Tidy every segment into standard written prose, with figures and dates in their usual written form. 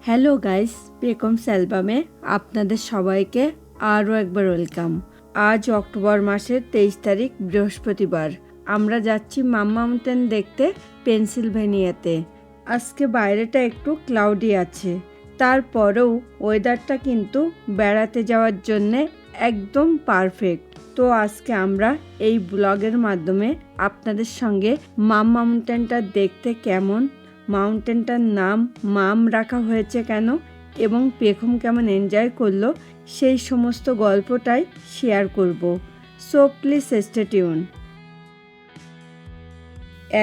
Hello guys, পেকমস অ্যালবামে আপনাদের সবাইকে আরও একবার ওয়েলকাম। আজ অক্টোবর মাসের 23 তারিখ বৃহস্পতিবার। আমরা যাচ্ছি মাম মাউন্টেন দেখতে পেনসিলভেনিয়াতে। আজকে বাইরেটা একটু ক্লাউডি আছে, তারপরেও ওয়েদারটা কিন্তু বেড়াতে যাওয়ার জন্যে একদম পারফেক্ট। তো আজকে আমরা এই ব্লগের মাধ্যমে আপনাদের সঙ্গে মাম মাউন্টেনটা দেখতে কেমন, মাউন্টেনটার নাম মাম রাখা হয়েছে কেন এবং পেখম কেমন এনজয় করলো সেই সমস্ত গল্পটাই শেয়ার করব। So please stay tune.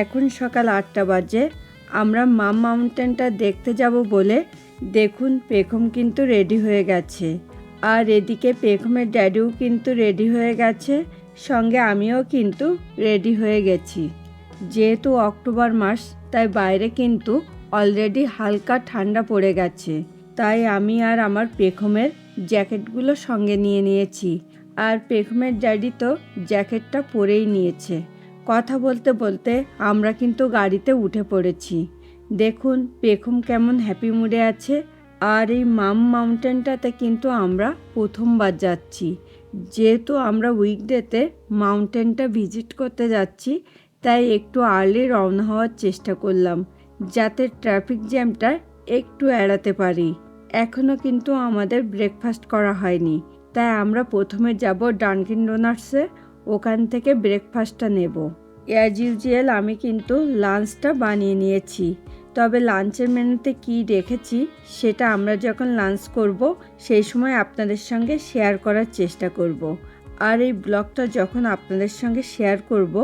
এখন সকাল 8টা বাজে। আমরা মাম মাউন্টেনটা দেখতে যাব বলে দেখুন পেখম কিন্তু রেডি হয়ে গেছে, আর এদিকে পেখমের ড্যাডিও কিন্তু রেডি হয়ে গেছে, সঙ্গে আমিও কিন্তু রেডি হয়ে গেছি। যেহেতু অক্টোবর মাস, তাই বাইরে কিন্তু অলরেডি হালকা ঠান্ডা পড়ে গেছে, তাই আমি আর আমার পেখমের জ্যাকেটগুলো সঙ্গে নিয়ে নিয়েছি। আর পেখমের ড্যাডি তো জ্যাকেটটা পরেই নিয়েছে। কথা বলতে বলতে আমরা কিন্তু গাড়িতে উঠে পড়েছি। দেখুন পেখম কেমন হ্যাপি মুডে আছে। আর এই মাম মাউন্টেনটাতে কিন্তু আমরা প্রথমবার যাচ্ছি। যেহেতু আমরা উইকডেতে মাউন্টেনটা ভিজিট করতে যাচ্ছি, তাই একটু আর্লি রওনা হওয়ার চেষ্টা করলাম, যাতে ট্রাফিক জ্যামটা একটু এড়াতে পারি। এখনও কিন্তু আমাদের ব্রেকফাস্ট করা হয়নি, তাই আমরা প্রথমে যাব ডানকিন ডোনাটসে, ওখান থেকে ব্রেকফাস্টটা নেব। অ্যাজ ইউজুয়াল আমি কিন্তু লাঞ্চটা বানিয়ে নিয়েছি, তবে লাঞ্চের মেনুতে কি রেখেছি সেটা আমরা যখন লাঞ্চ করব সেই সময় আপনাদের সঙ্গে শেয়ার করার চেষ্টা করব। আর এই ব্লগটা যখন আপনাদের সঙ্গে শেয়ার করব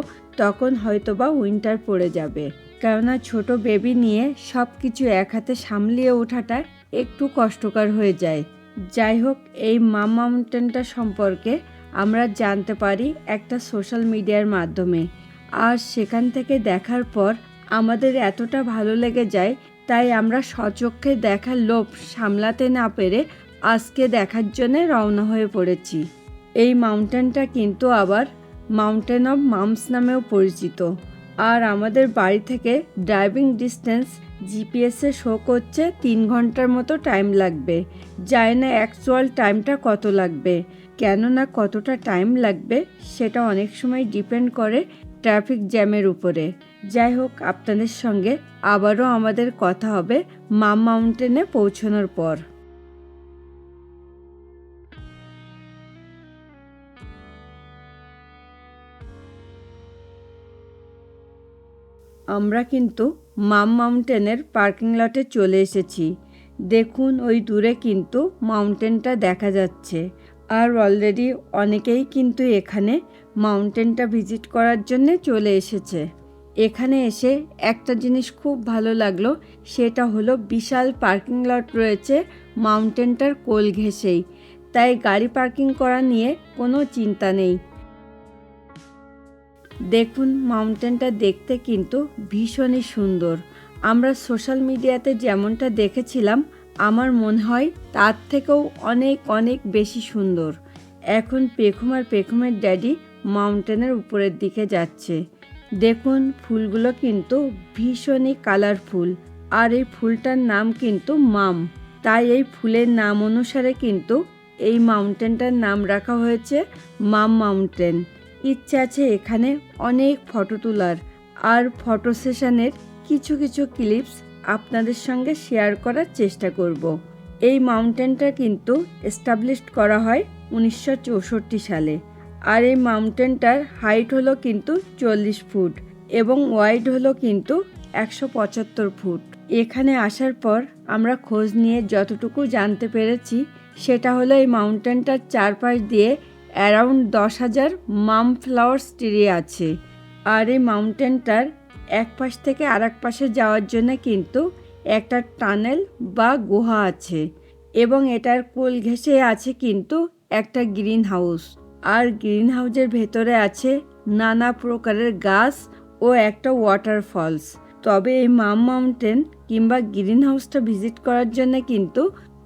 তখন হয়তোবা উইন্টার পড়ে যাবে, কেননা ছোট বেবি নিয়ে সব কিছু এক হাতে সামলিয়ে ওঠাটা একটু কষ্টকর হয়ে যায়। যাই হোক, এই মাম মাউন্টেনটা সম্পর্কে আমরা জানতে পারি একটা সোশ্যাল মিডিয়ার মাধ্যমে, আর সেখান থেকে দেখার পর আমাদের এতটা ভালো লেগে যায়, তাই আমরা স্বচক্ষে দেখার লোভ সামলাতে না পেরে আজকে দেখার জন্যে রওনা হয়ে পড়েছি। এই মাউন্টেনটা কিন্তু আবার মাউন্টেন অফ মামস নামেও পরিচিত। আর আমাদের বাড়ি থেকে ড্রাইভিং ডিস্টেন্স জিপিএসে শো করছে 3 ঘন্টার মতো টাইম লাগবে। জানি না অ্যাকচুয়াল টাইমটা কত লাগবে, কেননা কতটা টাইম লাগবে সেটা অনেক সময় ডিপেন্ড করে ট্রাফিক জ্যামের উপরে। যাই হোক, আপনাদের সঙ্গে আবারও আমাদের কথা হবে মাম মাউন্টেনে পৌঁছানোর পর। আমরা কিন্তু মাম মাউন্টেনের পার্কিং লটে চলে এসেছি। দেখুন ওই দূরে কিন্তু মাউন্টেনটা দেখা যাচ্ছে। আর অলরেডি অনেকেই কিন্তু এখানে মাউন্টেনটা ভিজিট করার জন্যে চলে এসেছে। এখানে এসে একটা জিনিস খুব ভালো লাগলো, সেটা হলো বিশাল পার্কিং লট রয়েছে মাউন্টেনটার কোল ঘেঁষেই, তাই গাড়ি পার্কিং করা নিয়ে কোনো চিন্তা নেই। দেখুন মাউন্টেনটা দেখতে কিন্তু ভীষণই সুন্দর। আমরা সোশ্যাল মিডিয়াতে যেমনটা দেখেছিলাম, আমার মনে হয় তার থেকেও অনেক অনেক বেশি সুন্দর। এখন পেখম আর পেখমের ড্যাডি মাউন্টেনের উপরের দিকে যাচ্ছে। দেখুন ফুলগুলো কিন্তু ভীষণই কালারফুল, আর এই ফুলটার নাম কিন্তু মাম, তাই এই ফুলের নাম অনুসারে কিন্তু এই মাউন্টেনটার নাম রাখা হয়েছে মাম মাউন্টেন। ইচ্ছে আছে এখানে অনেক ফটো তোলার, আর ফটো সেশনের কিছু কিছু ক্লিপস আপনাদের সঙ্গে শেয়ার করার চেষ্টা করব। এই মাউন্টেনটা কিন্তু এস্টাবলিশড করা হয় 1964 সালে। আর এই মাউন্টেনটার হাইট হলো কিন্তু 40 ফুট এবং ওয়াইড হলো কিন্তু 175 ফুট। এখানে আসার পর আমরা খোঁজ নিয়ে যতটুকু জানতে পেরেছি সেটা হলো এই মাউন্টেনটার চারপাশ দিয়ে অ্যারাউন্ড 10,000 মাম ফ্লাওয়ার্স ট্রি আছে। আর এই মাউন্টেনটার এক পাশ থেকে আর এক পাশে যাওয়ার জন্য কিন্তু একটা টানেল বা গুহা আছে, এবং এটার কোল ঘেঁষে আছে কিন্তু একটা গ্রিন হাউস। আর গ্রিন হাউসের ভেতরে আছে নানা প্রকারের গাছ ও একটা ওয়াটারফলস। তবে এই মাম মাউন্টেন কিংবা গ্রিন হাউসটা ভিজিট করার জন্য কিন্তু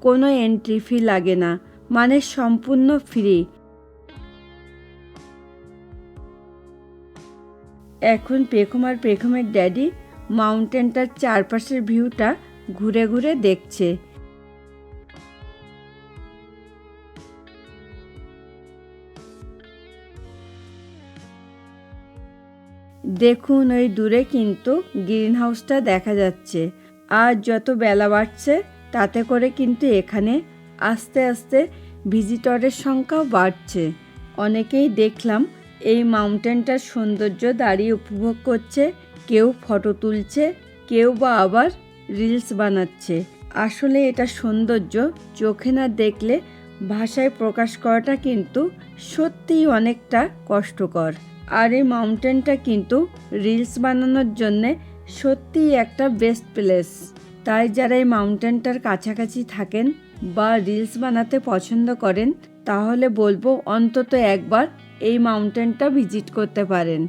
কোনো এন্ট্রি ফি লাগে না, মানে সম্পূর্ণ ফ্রি। এখন পেখম আর পেখমের ড্যাডি মাউন্টেনটার চারপাশের ভিউটা ঘুরে ঘুরে দেখছে। দেখুন ওই দূরে কিন্তু গ্রিন হাউসটা দেখা যাচ্ছে। আর যত বেলা বাড়ছে তাতে করে কিন্তু এখানে আস্তে আস্তে ভিজিটরের সংখ্যাও বাড়ছে। অনেকেই দেখলাম এই মাউন্টেনটার সৌন্দর্য দাঁড়িয়ে উপভোগ করছে, কেউ ফটো তুলছে, কেউ বা আবার রিলস বানাচ্ছে। আসলে এটা সৌন্দর্য চোখে না দেখলে ভাষায় প্রকাশ করাটা কিন্তু সত্যিই অনেকটা কষ্টকর। আর এই মাউন্টেনটা কিন্তু রিলস বানানোর জন্যে সত্যিই একটা বেস্ট প্লেস। তাই যারা এই মাউন্টেনটার কাছাকাছি থাকেন বা রিলস বানাতে পছন্দ করেন তাহলে বলবো অন্তত একবার এই মাউন্টেনটা ভিজিট করতে পারেন।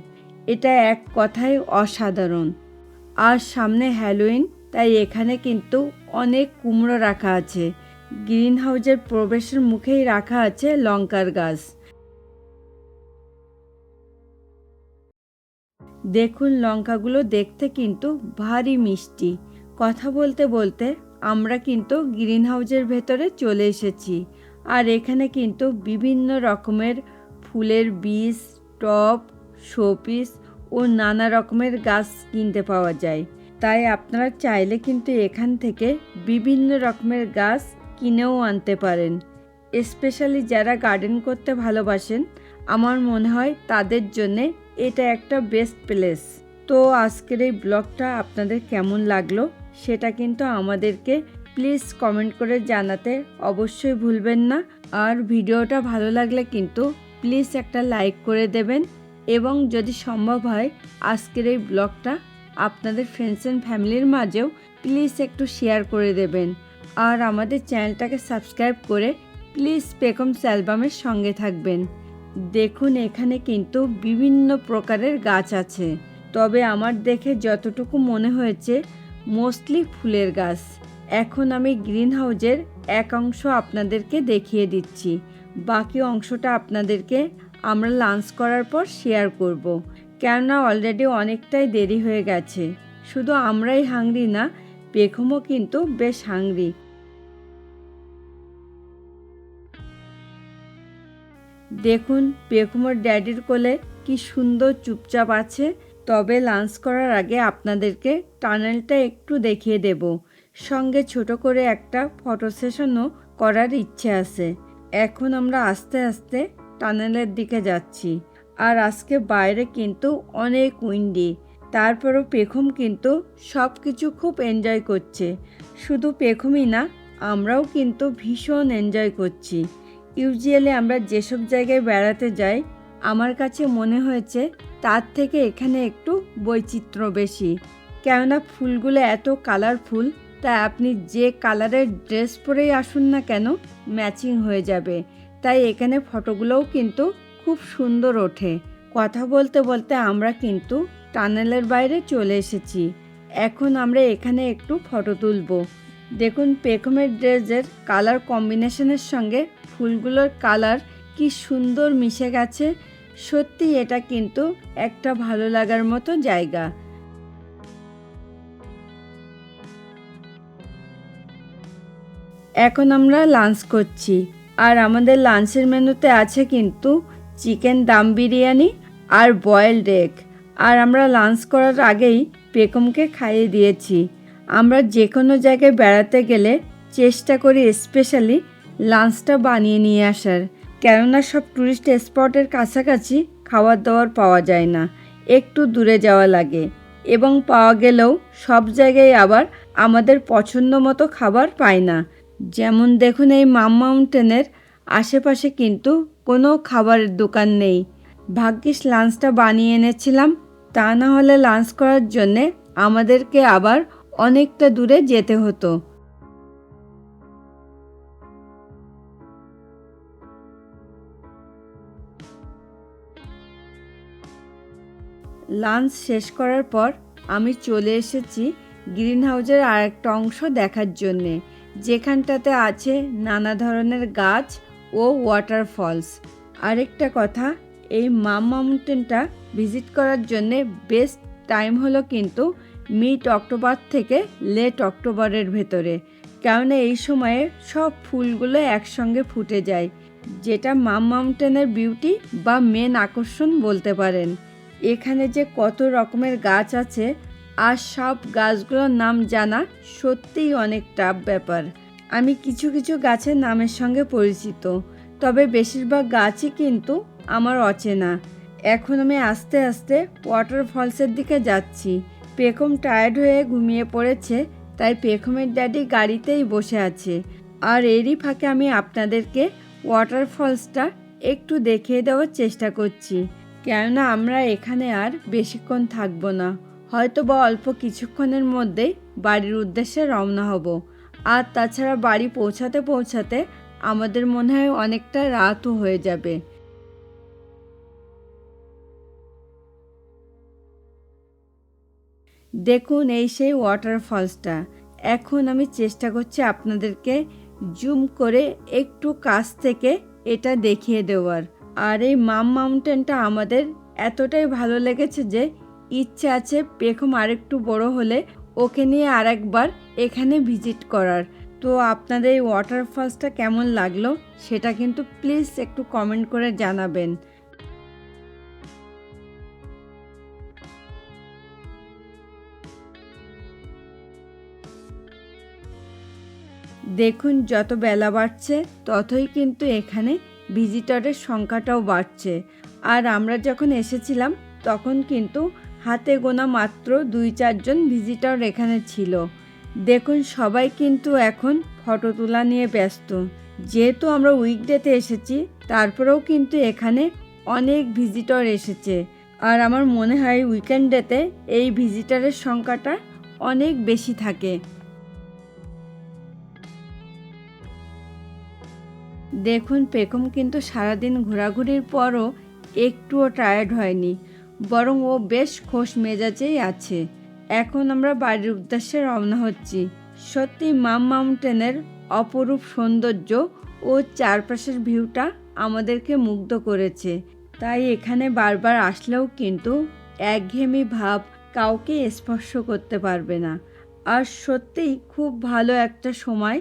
এটা এক কথায় অসাধারণ। আর সামনে হ্যালোইন, তাই এখানে কিন্তু অনেক কুমড়ো রাখা আছে। গ্রিন হাউসের প্রবেশের মুখেই রাখা আছে লঙ্কার গাছ। দেখুন লঙ্কাগুলো দেখতে কিন্তু ভারী মিষ্টি। কথা বলতে বলতে আমরা কিন্তু গ্রিন হাউসের ভেতরে চলে এসেছি। আর এখানে কিন্তু বিভিন্ন রকমের ফুলের বীজ, টব, শোপিস ও নানা রকমের গাছ কিনতে পাওয়া যায়। তাই আপনারা চাইলে কিন্তু এখান থেকে বিভিন্ন রকমের গাছ কিনেও আনতে পারেন। স্পেশালি যারা গার্ডেন করতে ভালোবাসেন আমার মনে হয় তাদের জন্যে এটা একটা বেস্ট প্লেস। তো আজকের এই ব্লগটা আপনাদের কেমন লাগলো সেটা কিন্তু আমাদেরকে প্লিজ কমেন্ট করে জানাতে অবশ্যই ভুলবেন না। আর ভিডিওটা ভালো লাগলে কিন্তু প্লিজ একটা লাইক করে দেবেন এবং যদি সম্ভব হয় আজকের এই ব্লগটা আপনাদের ফ্রেন্ডস অ্যান্ড ফ্যামিলির মাঝেও প্লিজ একটু শেয়ার করে দেবেন। আর আমাদের চ্যানেলটাকে সাবস্ক্রাইব করে প্লিজ পেখমস অ্যালবামের সঙ্গে থাকবেন। দেখুন এখানে কিন্তু বিভিন্ন প্রকারের গাছ আছে, তবে আমার দেখে যতটুকু মনে হয়েছে মোস্টলি ফুলের গাছ। এখন আমি গ্রিন হাউসের এক অংশ আপনাদেরকে দেখিয়ে দিচ্ছি, বাকি অংশটা আপনাদেরকে আমরা লাঞ্চ করার পর শেয়ার করব। কেননা অলরেডি অনেকটাই দেরি হয়ে গেছে। শুধু আমরাই হাংরি না, পেখমও কিন্তু বেশ হাংরি। দেখুন পেখমের ড্যাডির কোলে কি সুন্দর চুপচাপ আছে। তবে লাঞ্চ করার আগে আপনাদেরকে টানেলটা একটু দেখিয়ে দেব, সঙ্গে ছোট করে একটা ফটো সেশনও করার ইচ্ছে আছে। এখন আমরা আস্তে আস্তে টানেলের দিকে যাচ্ছি। আর আজকে বাইরে কিন্তু অনেক উইন্ডি, তারপরও পেখম কিন্তু সব কিছু খুব এনজয় করছে। শুধু পেখমই না, আমরাও কিন্তু ভীষণ এনজয় করছি। ইউজুয়ালি আমরা যেসব জায়গায় বেড়াতে যাই আমার কাছে মনে হয়েছে তার থেকে এখানে একটু বৈচিত্র্য বেশি। কেননা ফুলগুলো এত কালারফুল, তাই আপনি যে কালারের ড্রেস পরেই আসুন না কেন ম্যাচিং হয়ে যাবে। তাই এখানে ফটোগুলোও কিন্তু খুব সুন্দর ওঠে। কথা বলতে বলতে আমরা কিন্তু টানেলের বাইরে চলে এসেছি। এখন আমরা এখানে একটু ফটো তুলব। দেখুন পেখমের ড্রেসের কালার কম্বিনেশনের সঙ্গে ফুলগুলোর কালার কি সুন্দর মিশে গেছে। সত্যি এটা কিন্তু একটা ভালো লাগার মতো জায়গা। এখন আমরা লাঞ্চ করছি। আর আমাদের লাঞ্চের মেনুতে আছে কিন্তু চিকেন দাম বিরিয়ানি আর বয়েলড এগ। আর আমরা লাঞ্চ করার আগেই পেখমকে খাইয়ে দিয়েছি। আমরা যে কোনো জায়গায় বেড়াতে গেলে চেষ্টা করি স্পেশালি লাঞ্চটা বানিয়ে নিয়ে আসার। কেননা সব টুরিস্ট স্পটের কাছাকাছি খাবার দাবার পাওয়া যায় না, একটু দূরে যাওয়া লাগে। এবং পাওয়া গেলেও সব জায়গায় আবার আমাদের পছন্দ মতো খাবার পাই না। যেমন দেখুন এই মাম মাউন্টেনের আশেপাশে কিন্তু কোনো খাবারের দোকান নেই। ভাগ্যিস লাঞ্চটা বানিয়ে এনেছিলাম, তা না হলে লাঞ্চ করার জন্যে আমাদেরকে আবার অনেকটা দূরে যেতে হতো। লাঞ্চ শেষ করার পর আমি চলে এসেছি গ্রিন হাউসের আরেকটা অংশ দেখার জন্যে, যেখানটাতে আছে নানা ধরনের গাছ ও ওয়াটারফলস। আরেকটা কথা, এই মাম মাউন্টেনটা ভিজিট করার জন্যে বেস্ট টাইম হলো কিন্তু মিড অক্টোবর থেকে লেট অক্টোবরের ভেতরে। কেননা এই সময়ে সব ফুলগুলো একসঙ্গে ফুটে যায়, যেটা মাম মাউন্টেনের বিউটি বা মেন আকর্ষণ বলতে পারেন। এখানে যে কত রকমের গাছ আছে আর সব গাছগুলোর নাম জানা সত্যিই অনেক টাফ ব্যাপার। আমি কিছু কিছু গাছের নামের সঙ্গে পরিচিত, তবে বেশিরভাগ গাছই কিন্তু আমার অচেনা। এখন আমি আস্তে আস্তে ওয়াটারফলসের দিকে যাচ্ছি। পেখম টায়ার্ড হয়ে ঘুমিয়ে পড়েছে, তাই পেখমের ড্যাডি গাড়িতেই বসে আছে। আর এরই ফাঁকে আমি আপনাদেরকে ওয়াটারফলসটা একটু দেখিয়ে দেওয়ার চেষ্টা করছি, কেননা আমরা এখানে আর বেশিক্ষণ থাকবো না, হয়তো বা অল্প কিছুক্ষণের মধ্যেই বাড়ির উদ্দেশ্যে রওনা হব। আর তাছাড়া বাড়ি পৌঁছাতে পৌঁছাতে আমাদের মনে হয় অনেকটা রাতও হয়ে যাবে। দেখুন এই সেই ওয়াটারফলসটা। এখন আমি চেষ্টা করছি আপনাদেরকে জুম করে একটু কাছ থেকে এটা দেখিয়ে দেওয়ার। আর এই মাম মাউন্টেনটা আমাদের এতটাই ভালো লেগেছে যে ইচ্ছে আছে পেখম আরেকটু বড় হলে ওকে নিয়ে আরেকবার এখানে ভিজিট করার। তো আপনাদের এই ওয়াটারফলসটা কেমন লাগলো সেটা কিন্তু প্লিজ একটু কমেন্ট করে জানাবেন। দেখুন যত বেলা বাড়ছে ততই কিন্তু এখানে ভিজিটরের সংখ্যাটাও বাড়ছে। আর আমরা যখন এসেছিলাম তখন কিন্তু হাতে গোনা মাত্র 2-4 জন ভিজিটর এখানে ছিল। দেখুন সবাই কিন্তু এখন ফটো তোলা নিয়ে ব্যস্ত। যেহেতু আমরা উইকডেতে এসেছি, তারপরেও কিন্তু এখানে অনেক ভিজিটর এসেছে। আর আমার মনে হয় উইকেন্ডেতে এই ভিজিটরের সংখ্যাটা অনেক বেশি থাকে। দেখুন পেখম কিন্তু সারাদিন ঘোরাঘুরির পরও একটুও টায়ার্ড হয়নি, বরং ও বেশ খোশ মেজাজেই আছে। এখন আমরা বাড়ির উদ্দেশ্যে রওনা হচ্ছি। সত্যি মাম মাউন্টেনের অপরূপ সৌন্দর্য ও চারপাশের ভিউটা আমাদেরকে মুগ্ধ করেছে, তাই এখানে বারবার আসলেও কিন্তু একঘেয়েমি ভাব কাউকে স্পর্শ করতে পারবে না। আর সত্যিই খুব ভালো একটা সময়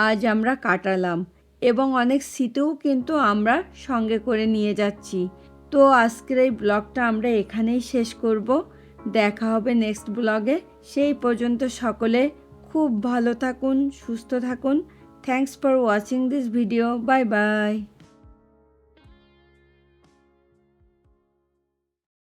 আজ আমরা কাটালাম, এবং অনেক স্মৃতিও কিন্তু আমরা সঙ্গে করে নিয়ে যাচ্ছি। তো আজকের এই ব্লগটা আমরা এখানেই শেষ করব। দেখা হবে নেক্সট ব্লগে। সেই পর্যন্ত সকলে খুব ভালো থাকুন, সুস্থ থাকুন। Thanks for watching this video. Bye bye.